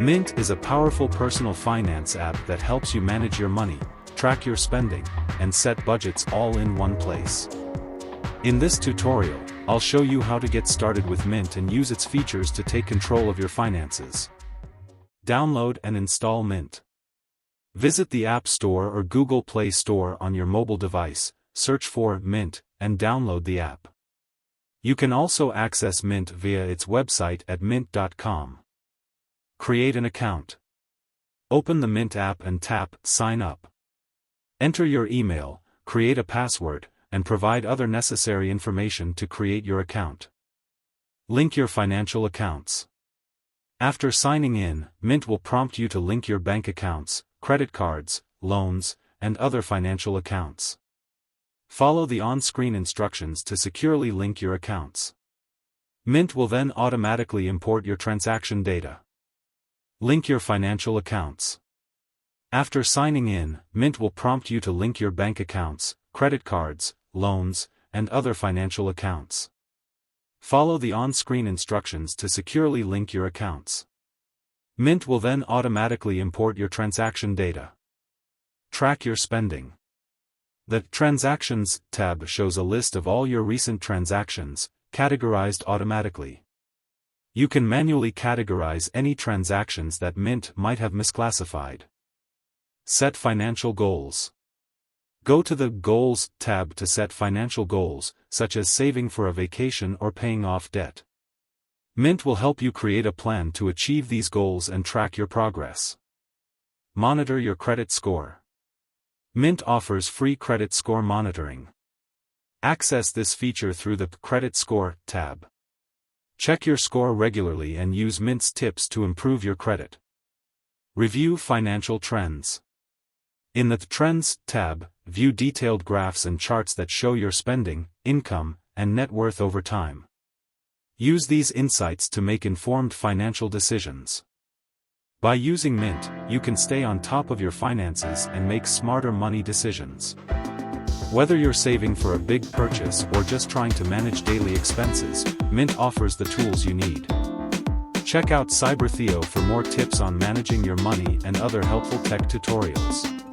Mint is a powerful personal finance app that helps you manage your money, track your spending, and set budgets all in one place. In this tutorial, I'll show you how to get started with Mint and use its features to take control of your finances. Download and install Mint. Visit the App Store or Google Play Store on your mobile device, search for Mint, and download the app. You can also access Mint via its website at mint.com. Create an account. Open the Mint app and tap Sign Up. Enter your email, create a password, and provide other necessary information to create your account. Link your financial accounts. After signing in, Mint will prompt you to link your bank accounts, credit cards, loans, and other financial accounts. Follow the on-screen instructions to securely link your accounts. Mint will then automatically import your transaction data. Link your financial accounts. After signing in, Mint will prompt you to link your bank accounts, credit cards, loans, and other financial accounts. Follow the on-screen instructions to securely link your accounts. Mint will then automatically import your transaction data. Track your spending. The Transactions tab shows a list of all your recent transactions, categorized automatically. You can manually categorize any transactions that Mint might have misclassified. Set financial goals. Go to the Goals tab to set financial goals, such as saving for a vacation or paying off debt. Mint will help you create a plan to achieve these goals and track your progress. Monitor your credit score. Mint offers free credit score monitoring. Access this feature through the Credit Score tab. Check your score regularly and use Mint's tips to improve your credit. Review financial trends. In the Trends tab, view detailed graphs and charts that show your spending, income, and net worth over time. Use these insights to make informed financial decisions. By using Mint, you can stay on top of your finances and make smarter money decisions. Whether you're saving for a big purchase or just trying to manage daily expenses, Mint offers the tools you need. Check out Cyber-Theo for more tips on managing your money and other helpful tech tutorials.